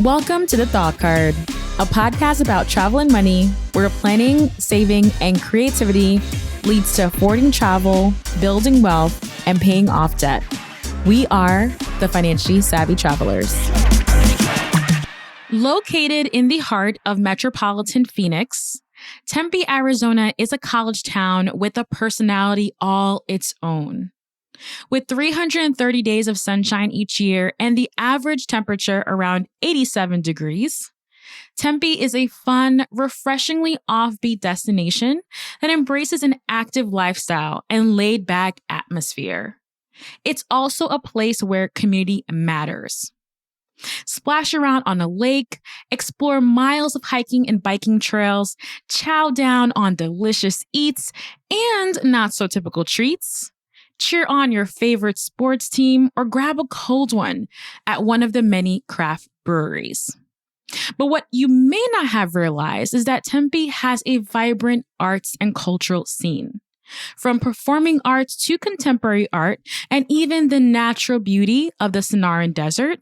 Welcome to The Thought Card, a podcast about travel and money, where planning, saving, and creativity leads to affording travel, building wealth, and paying off debt. We are the financially savvy travelers. Located in the heart of Metropolitan Phoenix, Tempe, Arizona is a college town with a personality all its own. With 330 days of sunshine each year and the average temperature around 87 degrees, Tempe is a fun, refreshingly offbeat destination that embraces an active lifestyle and laid-back atmosphere. It's also a place where community matters. Splash around on a lake, explore miles of hiking and biking trails, chow down on delicious eats and not so typical treats, cheer on your favorite sports team, or grab a cold one at one of the many craft breweries. But what you may not have realized is that Tempe has a vibrant arts and cultural scene. From performing arts to contemporary art, and even the natural beauty of the Sonoran Desert,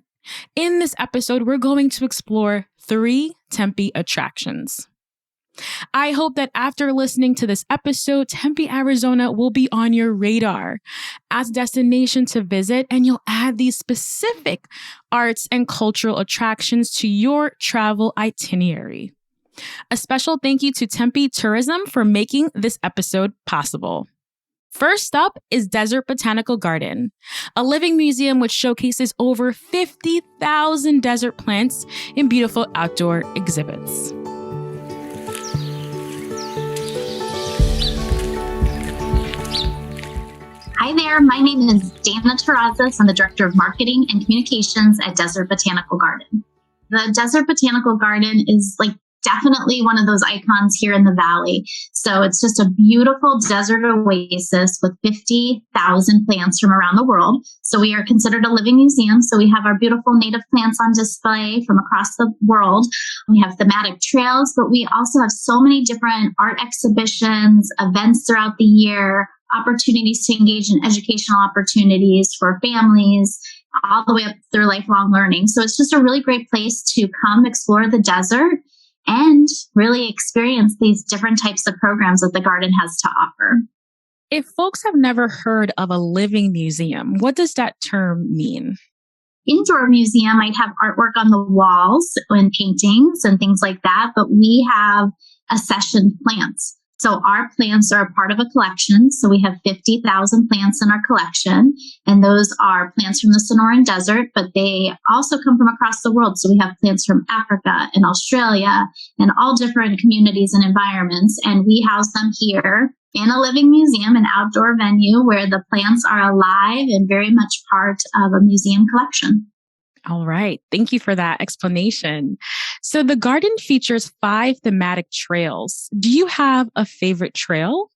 in this episode, we're going to explore 3 Tempe attractions. I hope that after listening to this episode, Tempe, Arizona will be on your radar as a destination to visit, and you'll add these specific arts and cultural attractions to your travel itinerary. A special thank you to Tempe Tourism for making this episode possible. First up is Desert Botanical Garden, a living museum which showcases over 50,000 desert plants in beautiful outdoor exhibits. Hi there, my name is Dana Terrazas. I'm the Director of Marketing and Communications at Desert Botanical Garden. The Desert Botanical Garden is definitely one of those icons here in the Valley. So it's just a beautiful desert oasis with 50,000 plants from around the world. So we are considered a living museum. So we have our beautiful native plants on display from across the world. We have thematic trails, but we also have so many different art exhibitions, events throughout the year, opportunities to engage in educational opportunities for families, all the way up through lifelong learning. So it's just a really great place to come explore the desert and really experience these different types of programs that the garden has to offer. If folks have never heard of a living museum, what does that term mean? Indoor museum might have artwork on the walls and paintings and things like that, but we have accessioned plants. So our plants are a part of a collection. So we have 50,000 plants in our collection, and those are plants from the Sonoran Desert, but they also come from across the world. So we have plants from Africa and Australia and all different communities and environments, and we house them here in a living museum, an outdoor venue where the plants are alive and very much part of a museum collection. All right. Thank you for that explanation. So the garden features 5 thematic trails. Do you have a favorite trail?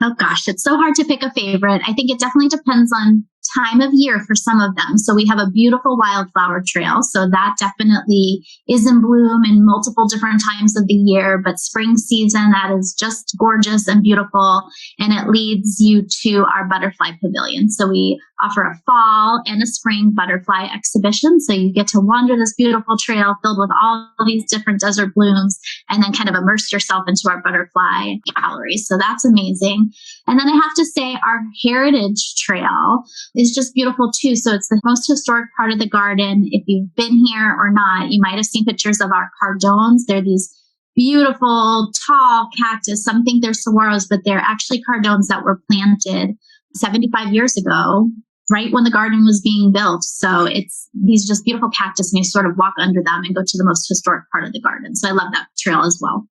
Oh gosh, it's so hard to pick a favorite. I think it definitely depends on time of year for some of them. So we have a beautiful wildflower trail. So that definitely is in bloom in multiple different times of the year, but spring season, that is just gorgeous and beautiful. And it leads you to our butterfly pavilion. So we offer a fall and a spring butterfly exhibition. So you get to wander this beautiful trail filled with all of these different desert blooms and then kind of immerse yourself into our butterfly gallery. So that's amazing. And then I have to say our heritage trail is just beautiful too. So it's the most historic part of the garden. If you've been here or not, you might have seen pictures of our cardones. They're these beautiful, tall cactus. Some think they're saguaros, but they're actually cardones that were planted 75 years ago, right when the garden was being built. So it's these just beautiful cactus, and you sort of walk under them and go to the most historic part of the garden. So I love that trail as well.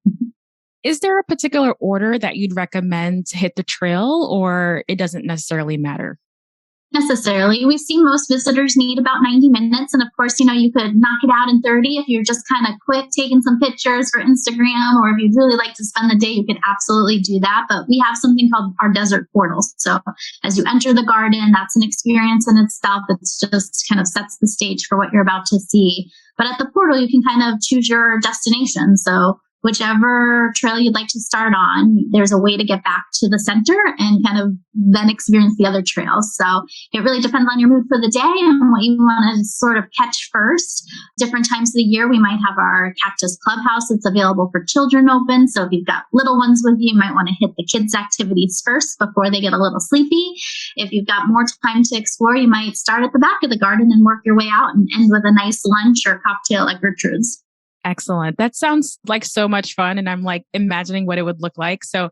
Is there a particular order that you'd recommend to hit the trail, or it doesn't necessarily matter? Necessarily. We see most visitors need about 90 minutes. And of course, you could knock it out in 30 if you're just kind of quick taking some pictures for Instagram, or if you'd really like to spend the day, you could absolutely do that. But we have something called our desert portals. So as you enter the garden, that's an experience in itself. It's just kind of sets the stage for what you're about to see. But at the portal, you can kind of choose your destination. So whichever trail you'd like to start on, there's a way to get back to the center and kind of then experience the other trails. So it really depends on your mood for the day and what you want to sort of catch first. Different times of the year, we might have our cactus clubhouse that's available for children open. So if you've got little ones with you, you might want to hit the kids' activities first before they get a little sleepy. If you've got more time to explore, you might start at the back of the garden and work your way out and end with a nice lunch or cocktail at Gertrude's. Excellent. That sounds like so much fun. And I'm like imagining what it would look like. So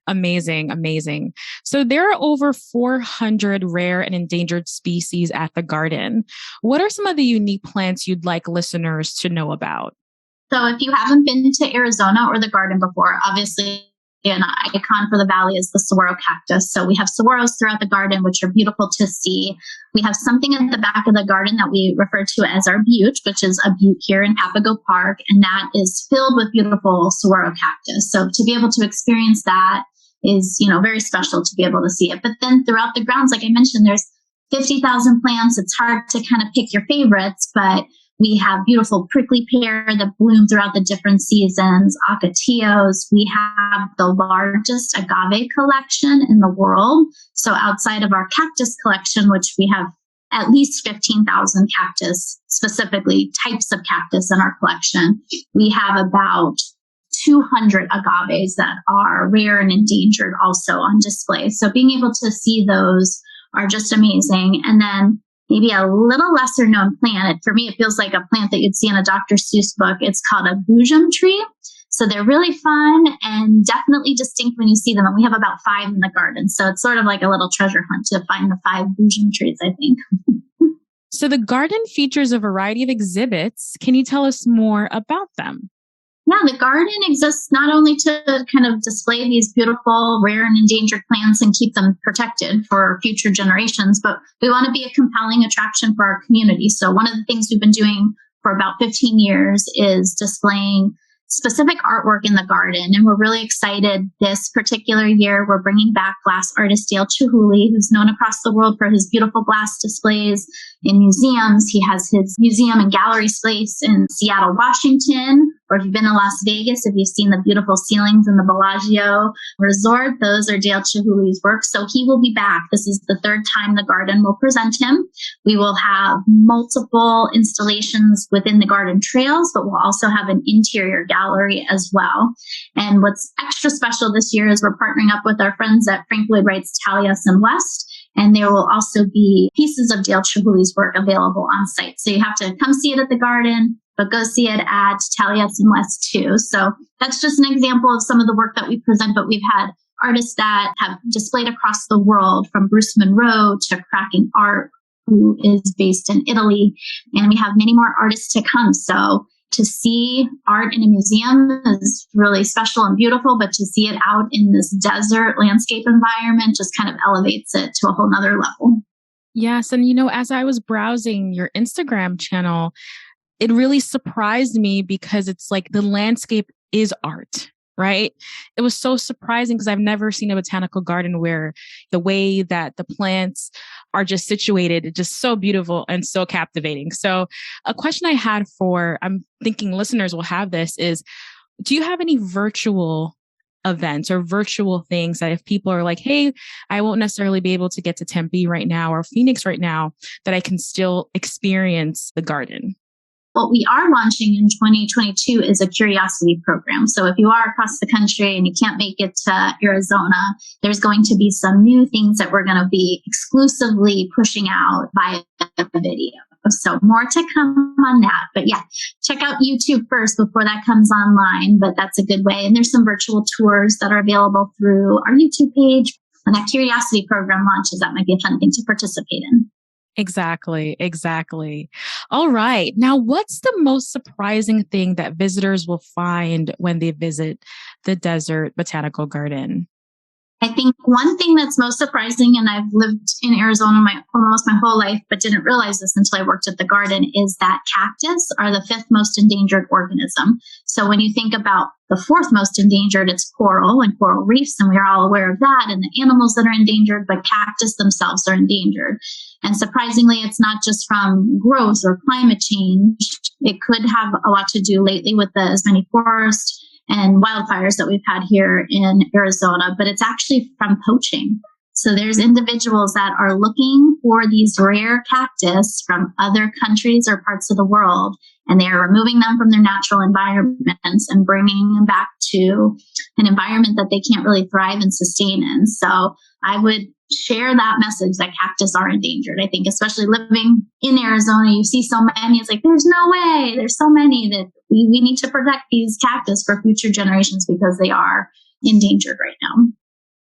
amazing, amazing. So there are over 400 rare and endangered species at the garden. What are some of the unique plants you'd like listeners to know about? So if you haven't been to Arizona or the garden before, obviously an icon for the valley is the saguaro cactus. So we have saguaros throughout the garden, which are beautiful to see. We have something at the back of the garden that we refer to as our butte, which is a butte here in Papago Park, and that is filled with beautiful saguaro cactus. So to be able to experience that is, very special to be able to see it. But then throughout the grounds, like I mentioned, there's 50,000 plants. It's hard to kind of pick your favorites, but we have beautiful prickly pear that bloom throughout the different seasons, ocotillos. We have the largest agave collection in the world. So outside of our cactus collection, which we have at least 15,000 cactus, specifically types of cactus in our collection, we have about 200 agaves that are rare and endangered also on display. So being able to see those are just amazing. And then maybe a little lesser known plant. For me, it feels like a plant that you'd see in a Dr. Seuss book. It's called a boojum tree. So they're really fun and definitely distinct when you see them. And we have about 5 in the garden. So it's sort of like a little treasure hunt to find the 5 boojum trees, I think. So the garden features a variety of exhibits. Can you tell us more about them? Yeah, the garden exists not only to kind of display these beautiful, rare and endangered plants and keep them protected for future generations, but we want to be a compelling attraction for our community. So one of the things we've been doing for about 15 years is displaying specific artwork in the garden. And we're really excited this particular year. We're bringing back glass artist Dale Chihuly, who's known across the world for his beautiful glass displays in museums. He has his museum and gallery space in Seattle, Washington. Or if you've been to Las Vegas, if you've seen the beautiful ceilings in the Bellagio Resort, those are Dale Chihuly's work. So he will be back. This is the 3rd time the garden will present him. We will have multiple installations within the garden trails, but we'll also have an interior gallery as well. And what's extra special this year is we're partnering up with our friends at Frank Lloyd Wright's Taliesin West. And there will also be pieces of Dale Chihuly's work available on site. So you have to come see it at the garden, but go see it at Taliesin West too. So that's just an example of some of the work that we present, but we've had artists that have displayed across the world, from Bruce Monroe to Cracking Art, who is based in Italy. And we have many more artists to come. So to see art in a museum is really special and beautiful, but to see it out in this desert landscape environment just kind of elevates it to a whole nother level. Yes. And, as I was browsing your Instagram channel, it really surprised me because it's like the landscape is art, right? It was so surprising because I've never seen a botanical garden where the way that the plants are just situated, it's just so beautiful and so captivating. So a question I had I'm thinking listeners will have this is, do you have any virtual events or virtual things that if people are like, hey, I won't necessarily be able to get to Tempe right now or Phoenix right now, that I can still experience the garden? What we are launching in 2022 is a curiosity program. So if you are across the country and you can't make it to Arizona, there's going to be some new things that we're going to be exclusively pushing out via video. So more to come on that. But yeah, check out YouTube first before that comes online. But that's a good way. And there's some virtual tours that are available through our YouTube page. When that curiosity program launches, that might be a fun thing to participate in. Exactly. All right. Now, what's the most surprising thing that visitors will find when they visit the Desert Botanical Garden? I think one thing that's most surprising, and I've lived in Arizona almost my whole life, but didn't realize this until I worked at the garden, is that cactus are the 5th most endangered organism. So when you think about the 4th most endangered, it's coral and coral reefs, and we are all aware of that, and the animals that are endangered, but cactus themselves are endangered. And surprisingly, it's not just from growth or climate change. It could have a lot to do lately with as many forests and wildfires that we've had here in Arizona, but it's actually from poaching. So there's individuals that are looking for these rare cactus from other countries or parts of the world, and they are removing them from their natural environments and bringing them back to an environment that they can't really thrive and sustain in. So I would share that message that cactus are endangered. I think especially living in Arizona, you see so many, it's like, there's no way, there's so many that we need to protect these cactus for future generations because they are endangered right now.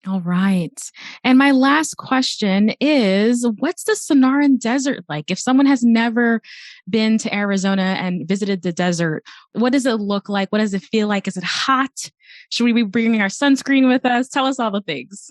All right. And my last question is, what's the Sonoran Desert like? If someone has never been to Arizona and visited the desert, what does it look like? What does it feel like? Is it hot? Should we be bringing our sunscreen with us? Tell us all the things.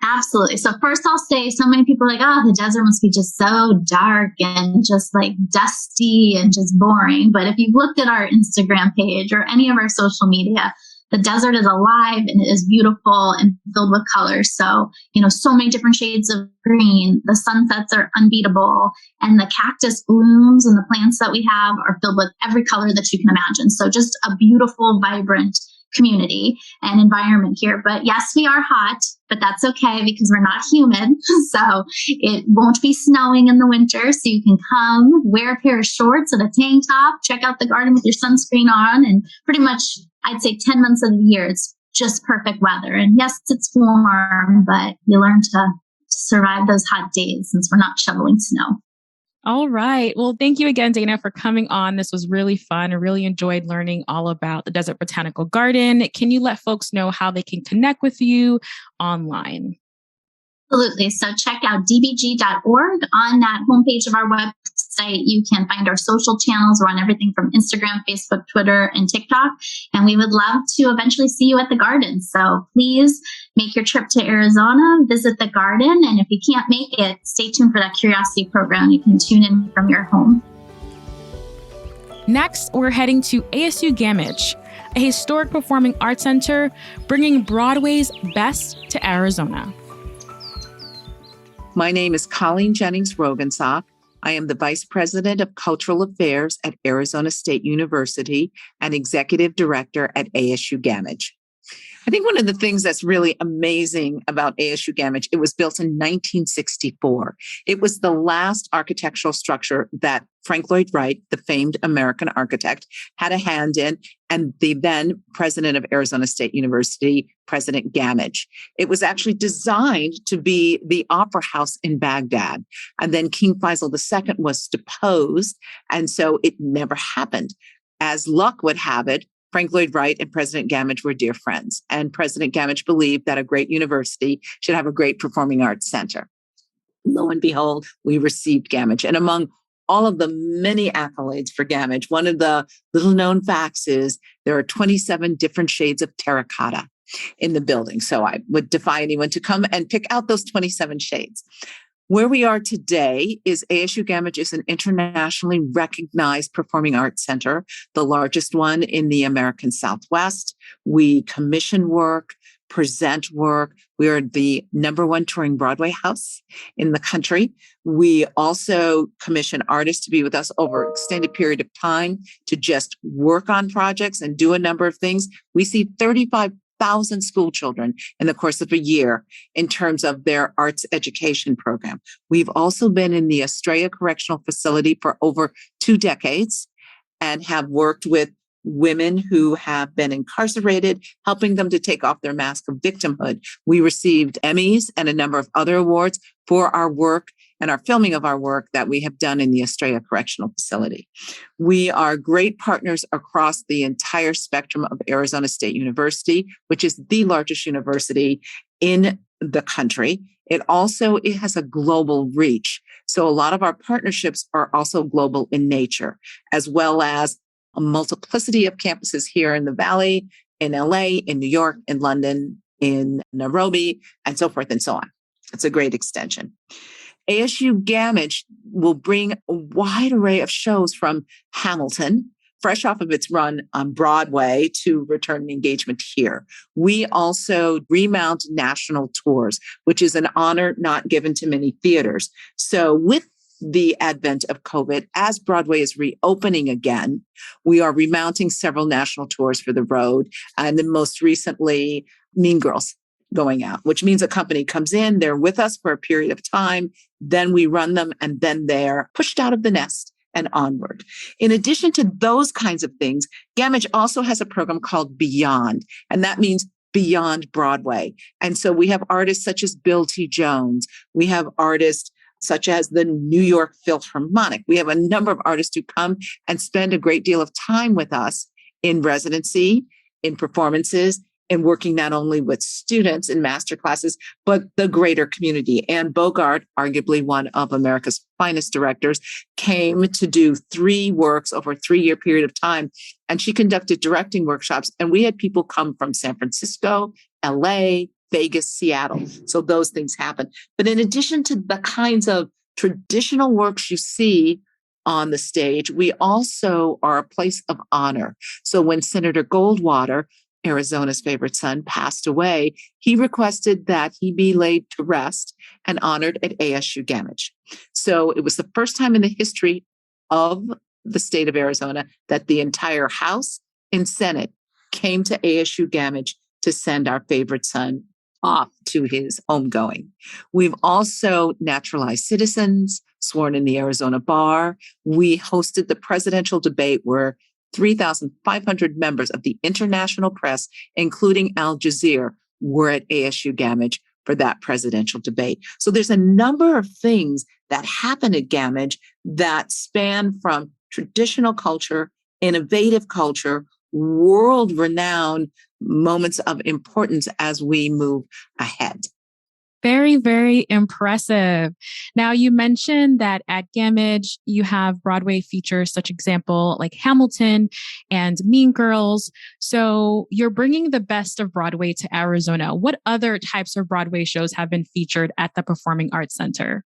Absolutely. So first I'll say, so many people are like, oh, the desert must be just so dark and just like dusty and just boring. But if you've looked at our Instagram page or any of our social media, the desert is alive and it is beautiful and filled with colors. So, so many different shades of green. The sunsets are unbeatable. And the cactus blooms and the plants that we have are filled with every color that you can imagine. So just a beautiful, vibrant community and environment here. But yes, we are hot, but that's okay because we're not humid. So it won't be snowing in the winter. So you can come, wear a pair of shorts and a tank top, check out the garden with your sunscreen on, and pretty much I'd say 10 months of the year, it's just perfect weather. And yes, it's warm, but you learn to survive those hot days since we're not shoveling snow. All right. Well, thank you again, Dana, for coming on. This was really fun. I really enjoyed learning all about the Desert Botanical Garden. Can you let folks know how they can connect with you online? Absolutely. So check out dbg.org. On that homepage of our website, you can find our social channels. We're on everything from Instagram, Facebook, Twitter, and TikTok. And we would love to eventually see you at the garden. So please make your trip to Arizona, visit the garden. And if you can't make it, stay tuned for that Curiosity program. You can tune in from your home. Next, we're heading to ASU Gammage, a historic performing arts center bringing Broadway's best to Arizona. My name is Colleen Jennings Rogensock. I am the Vice President of Cultural Affairs at Arizona State University and Executive Director at ASU Gammage. I think one of the things that's really amazing about ASU Gammage, it was built in 1964. It was the last architectural structure that Frank Lloyd Wright, the famed American architect, had a hand in, and the then president of Arizona State University, President Gammage. It was actually designed to be the opera house in Baghdad. And then King Faisal II was deposed, and so it never happened. As luck would have it, Frank Lloyd Wright and President Gammage were dear friends, and President Gammage believed that a great university should have a great performing arts center. Lo and behold, we received Gammage. And among all of the many accolades for Gammage, one of the little known facts is there are 27 different shades of terracotta in the building. So I would defy anyone to come and pick out those 27 shades. Where we are today is ASU Gammage is an internationally recognized performing arts center, the largest one in the American Southwest. We commission work, present work. We are the #1 touring Broadway house in the country. We also commission artists to be with us over an extended period of time to just work on projects and do a number of things. We see 35,000 school children in the course of a year in terms of their arts education program. We've also been in the Estrella Correctional Facility for over 2 decades and have worked with women who have been incarcerated, helping them to take off their mask of victimhood. We received Emmys and a number of other awards for our work and our filming of our work that we have done in the Estrella Correctional Facility. We are great partners across the entire spectrum of Arizona State University, which is the largest university in the country. It has a global reach. So a lot of our partnerships are also global in nature, as well as a multiplicity of campuses here in the Valley, in LA, in New York, in London, in Nairobi, and so forth and so on. It's a great extension. ASU Gammage will bring a wide array of shows from Hamilton, fresh off of its run on Broadway, to return an engagement here. We also remount national tours, which is an honor not given to many theaters. So with the advent of COVID, as Broadway is reopening again, we are remounting several national tours for the road. And then most recently, Mean Girls going out, which means a company comes in, they're with us for a period of time, then we run them, and then they're pushed out of the nest and onward. In addition to those kinds of things, Gammage also has a program called Beyond, and that means beyond Broadway. And so we have artists such as Bill T. Jones. We have artists such as the New York Philharmonic. We have a number of artists who come and spend a great deal of time with us in residency, in performances, and working not only with students in master classes, but the greater community. Anne Bogart, arguably one of America's finest directors, came to do 3 works over a 3-year period of time. And she conducted directing workshops. And we had people come from San Francisco, LA, Vegas, Seattle. So those things happen. But in addition to the kinds of traditional works you see on the stage, we also are a place of honor. So when Senator Goldwater, Arizona's favorite son, passed away, he requested that he be laid to rest and honored at ASU Gammage. So it was the first time in the history of the state of Arizona that the entire House and Senate came to ASU Gammage to send our favorite son off to his homegoing. We've also naturalized citizens, sworn in the Arizona bar. We hosted the presidential debate where 3,500 members of the international press, including Al Jazeera, were at ASU Gammage for that presidential debate. So there's a number of things that happen at Gammage that span from traditional culture, innovative culture, world-renowned moments of importance as we move ahead. Very, very impressive. Now, you mentioned that at Gammage, you have Broadway features, such example like Hamilton and Mean Girls. So you're bringing the best of Broadway to Arizona. What other types of Broadway shows have been featured at the Performing Arts Center?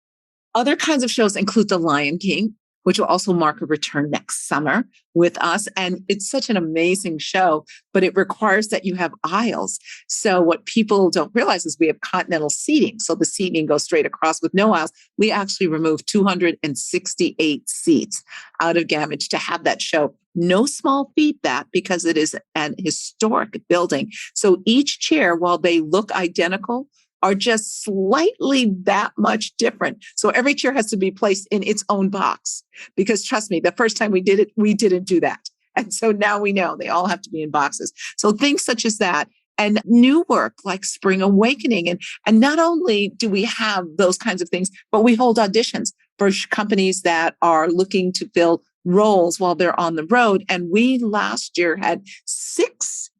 Other kinds of shows include The Lion King, which will also mark a return next summer with us. And it's such an amazing show, but it requires that you have aisles. So what people don't realize is we have continental seating. So the seating goes straight across with no aisles. We actually removed 268 seats out of Gammage to have that show. No small feat that, because it is an historic building. So each chair, while they look identical, are just slightly that much different. So every chair has to be placed in its own box, because trust me, the first time we did it, we didn't do that. And so now we know they all have to be in boxes. So things such as that, and new work like Spring Awakening. And not only do we have those kinds of things, but we hold auditions for companies that are looking to fill roles while they're on the road. And we last year had 6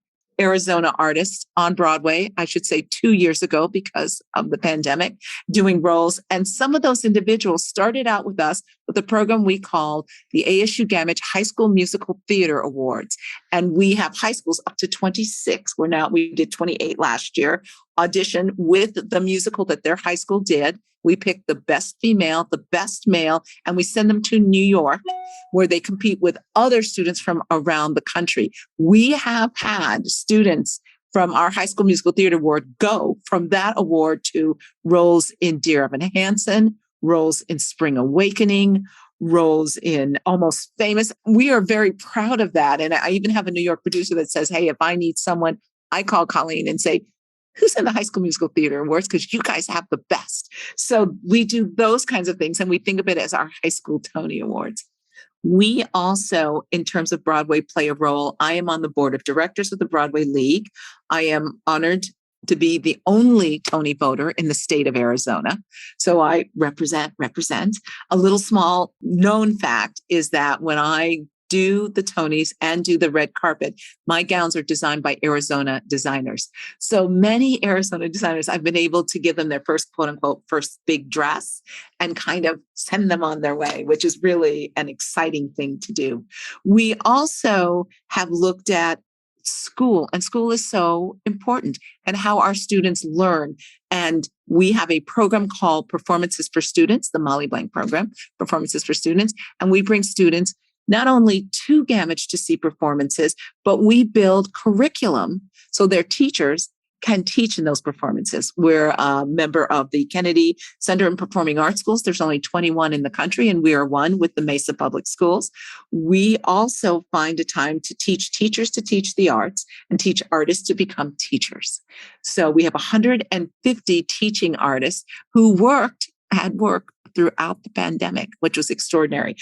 Arizona artists on Broadway, I should say 2 years ago because of the pandemic, doing roles. And some of those individuals started out with us with a program we call the ASU Gammage High School Musical Theater Awards. And we have high schools up to 26. We did 28 last year, audition with the musical that their high school did. We pick the best female, the best male, and we send them to New York, where they compete with other students from around the country. We have had students from our High School Musical Theater Award go from that award to roles in Dear Evan Hansen, roles in Spring Awakening, roles in Almost Famous. We are very proud of that. And I even have a New York producer that says, hey, if I need someone, I call Colleen and say, who's in the High School Musical Theater Awards? Because you guys have the best. So we do those kinds of things, and we think of it as our High School Tony Awards. We also, in terms of Broadway, play a role. I am on the board of directors of the Broadway League. I am honored to be the only Tony voter in the state of Arizona. So I represent. A little small known fact is that when I do the Tonys and do the red carpet, my gowns are designed by Arizona designers. So many Arizona designers, I've been able to give them their first, quote unquote, first big dress and kind of send them on their way, which is really an exciting thing to do. We also have looked at school, and school is so important, and how our students learn. And we have a program called Performances for Students, the Molly Blank program, Performances for Students. And we bring students not only to Gammage to see performances, but we build curriculum. So their teachers can teach in those performances. We're a member of the Kennedy Center in Performing Arts Schools. There's only 21 in the country, and we are one with the Mesa Public Schools. We also find a time to teach teachers to teach the arts and teach artists to become teachers. So we have 150 teaching artists who had worked throughout the pandemic, which was extraordinary.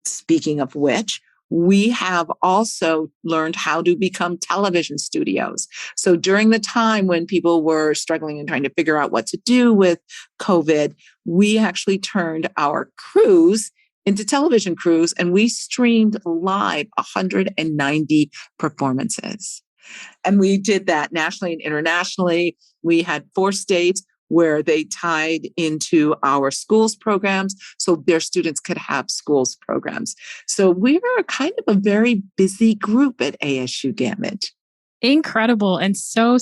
Speaking of which, we have also learned how to become television studios. So during the time when people were struggling and trying to figure out what to do with COVID, we actually turned our crews into television crews, and we streamed live 190 performances. And we did that nationally and internationally. We had 4 states where they tied into our schools programs so their students could have schools programs. So we were kind of a very busy group at ASU Gammage. Incredible and so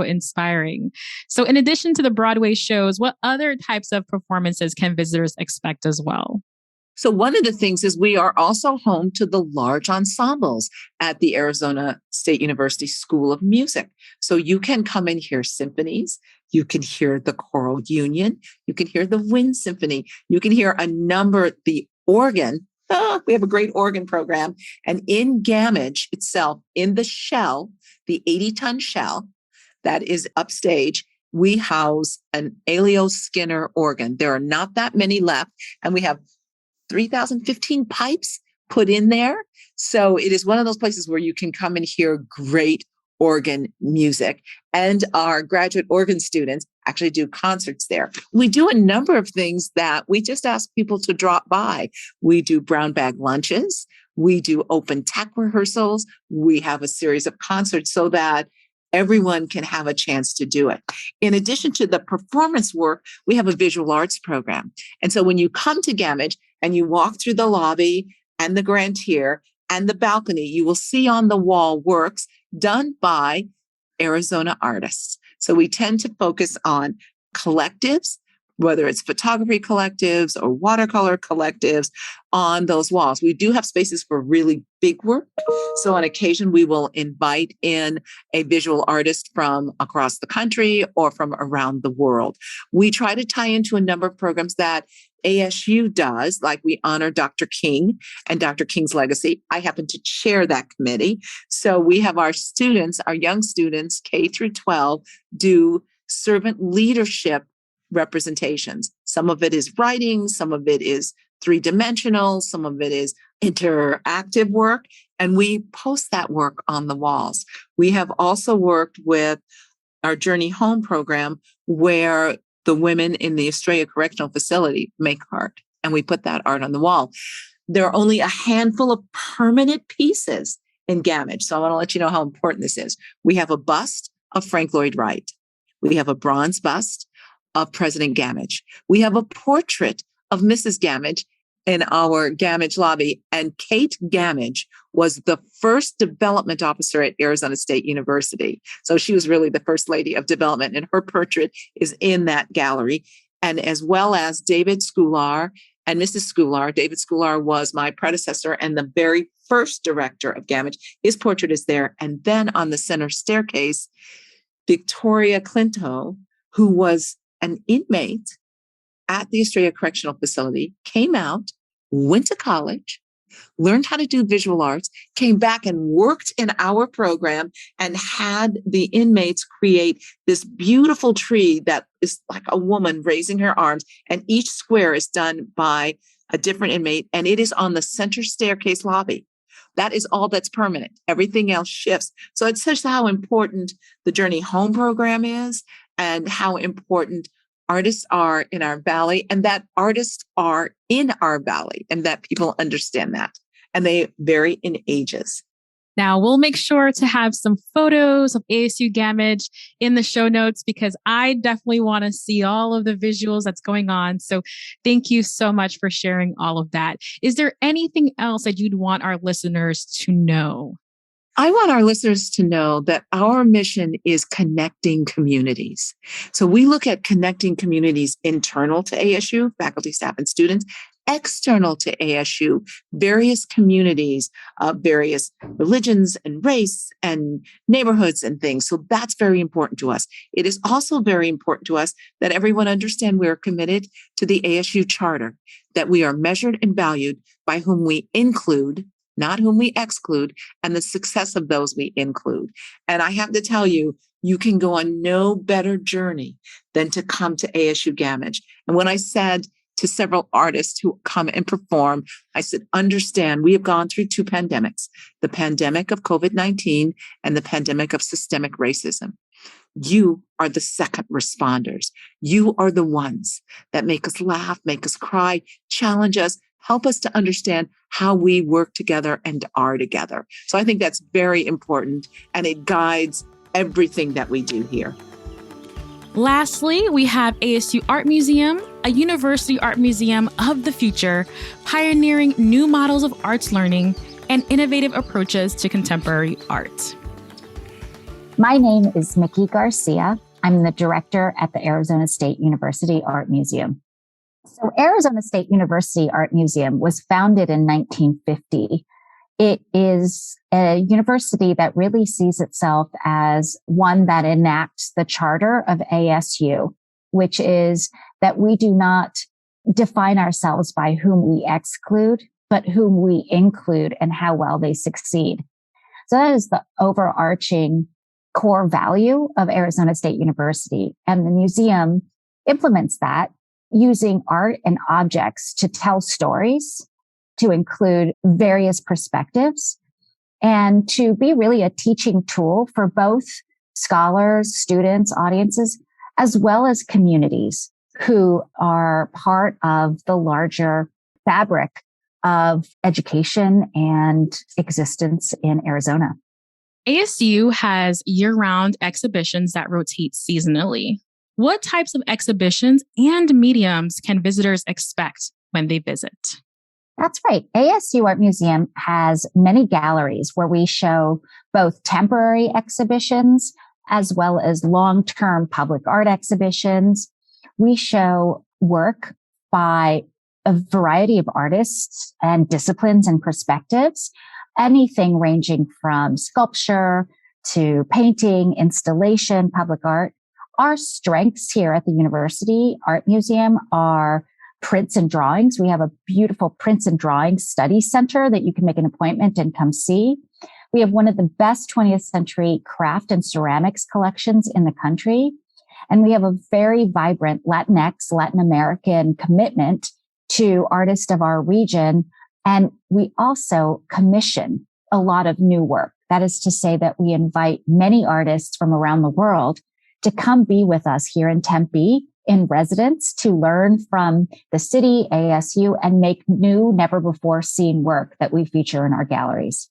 inspiring. So in addition to the Broadway shows, what other types of performances can visitors expect as well? So one of the things is we are also home to the large ensembles at the Arizona State University School of Music. So you can come and hear symphonies. You can hear the choral union. You can hear the wind symphony. You can hear the organ. We have a great organ program. And in Gammage itself, in the shell, the 80-ton shell that is upstage, we house an Aleo Skinner organ. There are not that many left. And we have 3,015 pipes put in there. So it is one of those places where you can come and hear great organ music. And our graduate organ students actually do concerts there. We do a number of things that we just ask people to drop by. We do brown bag lunches. We do open tech rehearsals. We have a series of concerts so that everyone can have a chance to do it. In addition to the performance work, we have a visual arts program. And so when you come to Gammage and you walk through the lobby and the grand tier and the balcony, you will see on the wall works done by Arizona artists. So we tend to focus on collectives, whether it's photography collectives or watercolor collectives on those walls. We do have spaces for really big work. So on occasion, we will invite in a visual artist from across the country or from around the world. We try to tie into a number of programs that ASU does, like we honor Dr. King and Dr. King's legacy. I happen to chair that committee. So we have our students, our young students, K through 12, do servant leadership representations. Some of it is writing, some of it is 3-dimensional, some of it is interactive work, and we post that work on the walls. We have also worked with our Journey Home program where the women in the Estrella Correctional Facility make art, and we put that art on the wall. There are only a handful of permanent pieces in Gammage, so I want to let you know how important this is. We have a bust of Frank Lloyd Wright. We have a bronze bust of President Gammage. We have a portrait of Mrs. Gammage in our Gammage lobby. And Kate Gammage was the first development officer at Arizona State University. So she was really the first lady of development, and her portrait is in that gallery. And as well as David Scular and Mrs. Scular. David Scular was my predecessor and the very first director of Gammage. His portrait is there. And then on the center staircase, Victoria Clinto, who was an inmate at the Estrella Correctional Facility, came out, went to college, learned how to do visual arts, came back and worked in our program and had the inmates create this beautiful tree that is like a woman raising her arms. And each square is done by a different inmate. And it is on the center staircase lobby. That is all that's permanent. Everything else shifts. So it says how important the Journey Home program is and how important artists are in our valley, and that artists are in our valley, and that people understand that. And they vary in ages. Now, we'll make sure to have some photos of ASU Gammage in the show notes because I definitely want to see all of the visuals that's going on. So thank you so much for sharing all of that. Is there anything else that you'd want our listeners to know? I want our listeners to know that our mission is connecting communities. So we look at connecting communities internal to ASU, faculty, staff, and students, external to ASU, various communities, various religions and race and neighborhoods and things. So that's very important to us. It is also very important to us that everyone understand we're committed to the ASU charter, that we are measured and valued by whom we include, not whom we exclude, and the success of those we include. And I have to tell you, you can go on no better journey than to come to ASU Gammage. And when I said to several artists who come and perform, I said, understand, we have gone through two pandemics, the pandemic of COVID-19 and the pandemic of systemic racism. You are the second responders. You are the ones that make us laugh, make us cry, challenge us, help us to understand how we work together and are together. So I think that's very important, and it guides everything that we do here. Lastly, we have ASU Art Museum, a university art museum of the future, pioneering new models of arts learning and innovative approaches to contemporary art. My name is Mickey Garcia. I'm the director at the Arizona State University Art Museum. So Arizona State University Art Museum was founded in 1950. It is a university that really sees itself as one that enacts the charter of ASU, which is that we do not define ourselves by whom we exclude, but whom we include and how well they succeed. So that is the overarching core value of Arizona State University. And the museum implements that using art and objects to tell stories, to include various perspectives, and to be really a teaching tool for both scholars, students, audiences, as well as communities who are part of the larger fabric of education and existence in Arizona. ASU has year-round exhibitions that rotate seasonally. What types of exhibitions and mediums can visitors expect when they visit? That's right. ASU Art Museum has many galleries where we show both temporary exhibitions as well as long-term public art exhibitions. We show work by a variety of artists and disciplines and perspectives, anything ranging from sculpture to painting, installation, public art. Our strengths here at the University Art Museum are prints and drawings. We have a beautiful prints and drawings study center that you can make an appointment and come see. We have one of the best 20th century craft and ceramics collections in the country. And we have a very vibrant Latinx, Latin American commitment to artists of our region. And we also commission a lot of new work. That is to say that we invite many artists from around the world to come be with us here in Tempe in residence to learn from the city, ASU, and make new, never before seen work that we feature in our galleries.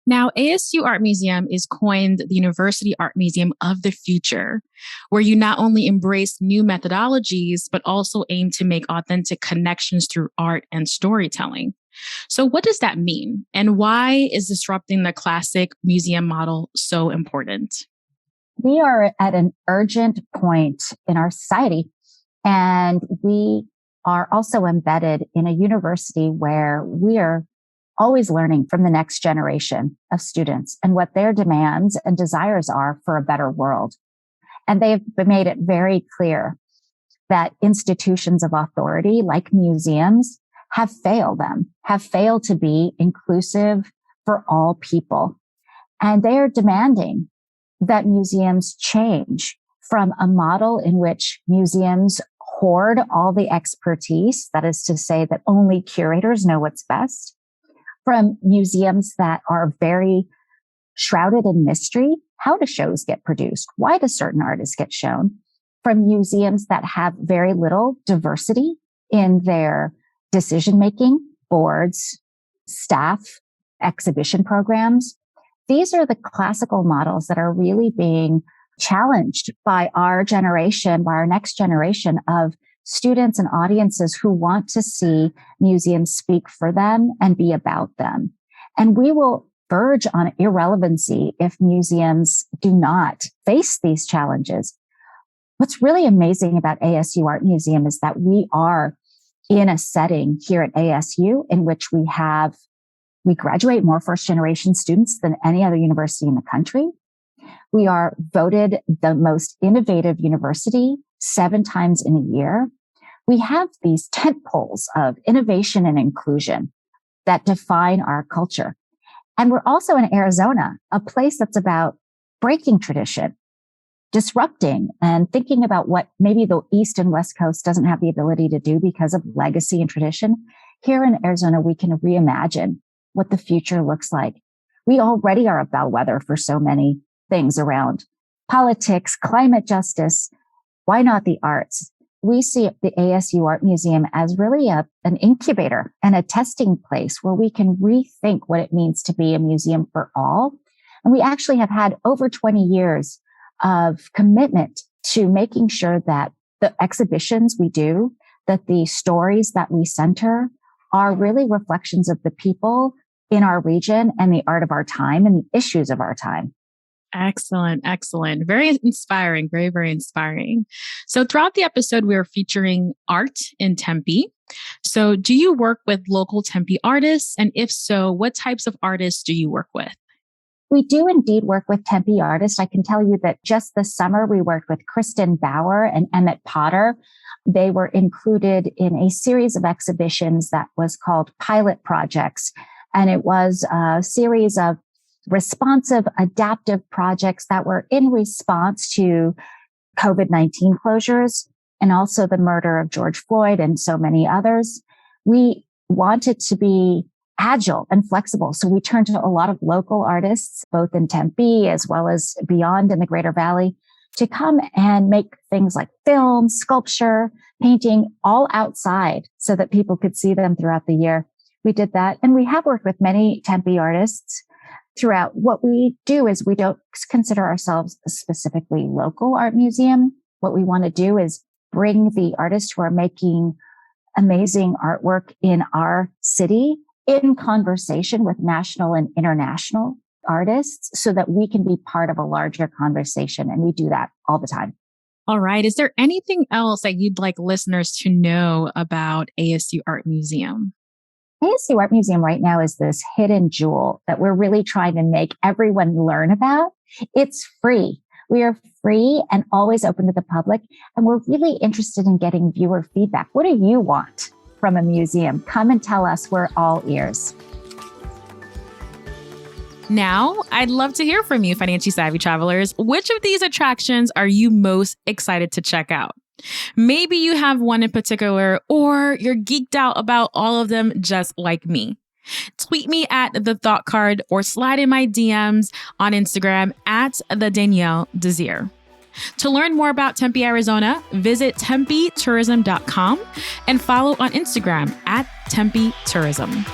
Now, ASU Art Museum is coined the University Art Museum of the Future, where you not only embrace new methodologies, but also aim to make authentic connections through art and storytelling. So what does that mean? And why is disrupting the classic museum model so important? We are at an urgent point in our society, and we are also embedded in a university where we're always learning from the next generation of students and what their demands and desires are for a better world. And they've made it very clear that institutions of authority like museums have failed to be inclusive for all people. And they are demanding that museums change from a model in which museums hoard all the expertise, that is to say that only curators know what's best, from museums that are very shrouded in mystery. How do shows get produced? Why do certain artists get shown? From museums that have very little diversity in their decision-making, boards, staff, exhibition programs. These are the classical models that are really being challenged by our generation, by our next generation of students and audiences who want to see museums speak for them and be about them. And we will verge on irrelevancy if museums do not face these challenges. What's really amazing about ASU Art Museum is that we are in a setting here at ASU in which we graduate more first generation students than any other university in the country. We are voted the most innovative university 7 times in a year. We have these tent poles of innovation and inclusion that define our culture. And we're also in Arizona, a place that's about breaking tradition, disrupting, and thinking about what maybe the East and West Coast doesn't have the ability to do because of legacy and tradition. Here in Arizona, we can reimagine what the future looks like. We already are a bellwether for so many things around politics, climate justice. Why not the arts? We see the ASU Art Museum as really an incubator and a testing place where we can rethink what it means to be a museum for all. And we actually have had over 20 years of commitment to making sure that the exhibitions we do, that the stories that we center are really reflections of the people in our region and the art of our time and the issues of our time. Excellent. Excellent. Very inspiring. Very, very inspiring. So throughout the episode, we are featuring art in Tempe. So do you work with local Tempe artists? And if so, what types of artists do you work with? We do indeed work with Tempe artists. I can tell you that just this summer, we worked with Kristen Bauer and Emmett Potter. They were included in a series of exhibitions that was called Pilot Projects. And it was a series of responsive, adaptive projects that were in response to COVID-19 closures and also the murder of George Floyd and so many others. We wanted to be agile and flexible. So we turned to a lot of local artists, both in Tempe as well as beyond in the Greater Valley, to come and make things like film, sculpture, painting, all outside so that people could see them throughout the year. We did that. And we have worked with many Tempe artists throughout. What we do is we don't consider ourselves a specifically local art museum. What we want to do is bring the artists who are making amazing artwork in our city in conversation with national and international artists so that we can be part of a larger conversation. And we do that all the time. All right. Is there anything else that you'd like listeners to know about ASU Art Museum? ASU Art Museum right now is this hidden jewel that we're really trying to make everyone learn about. It's free. We are free and always open to the public. And we're really interested in getting viewer feedback. What do you want from a museum? Come and tell us. We're all ears. Now, I'd love to hear from you, financially savvy travelers. Which of these attractions are you most excited to check out? Maybe you have one in particular, or you're geeked out about all of them just like me. Tweet me at The Thought Card or slide in my DMs on Instagram at The Danielle Desir. To learn more about Tempe, Arizona, visit TempeTourism.com and follow on Instagram at Tempe Tourism.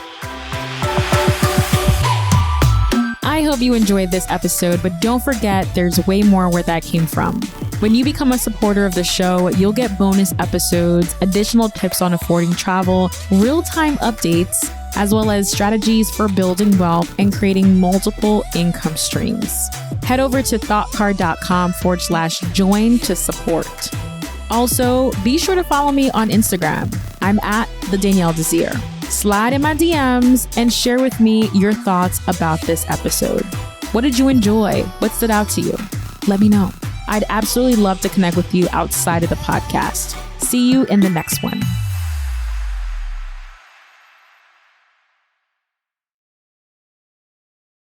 I hope you enjoyed this episode, but don't forget there's way more where that came from. When you become a supporter of the show, you'll get bonus episodes, additional tips on affording travel, real-time updates, as well as strategies for building wealth and creating multiple income streams. Head over to thoughtcard.com/join to support. Also, be sure to follow me on Instagram. I'm at The Danielle Desir. Slide in my DMs and share with me your thoughts about this episode. What did you enjoy? What stood out to you? Let me know. I'd absolutely love to connect with you outside of the podcast. See you in the next one.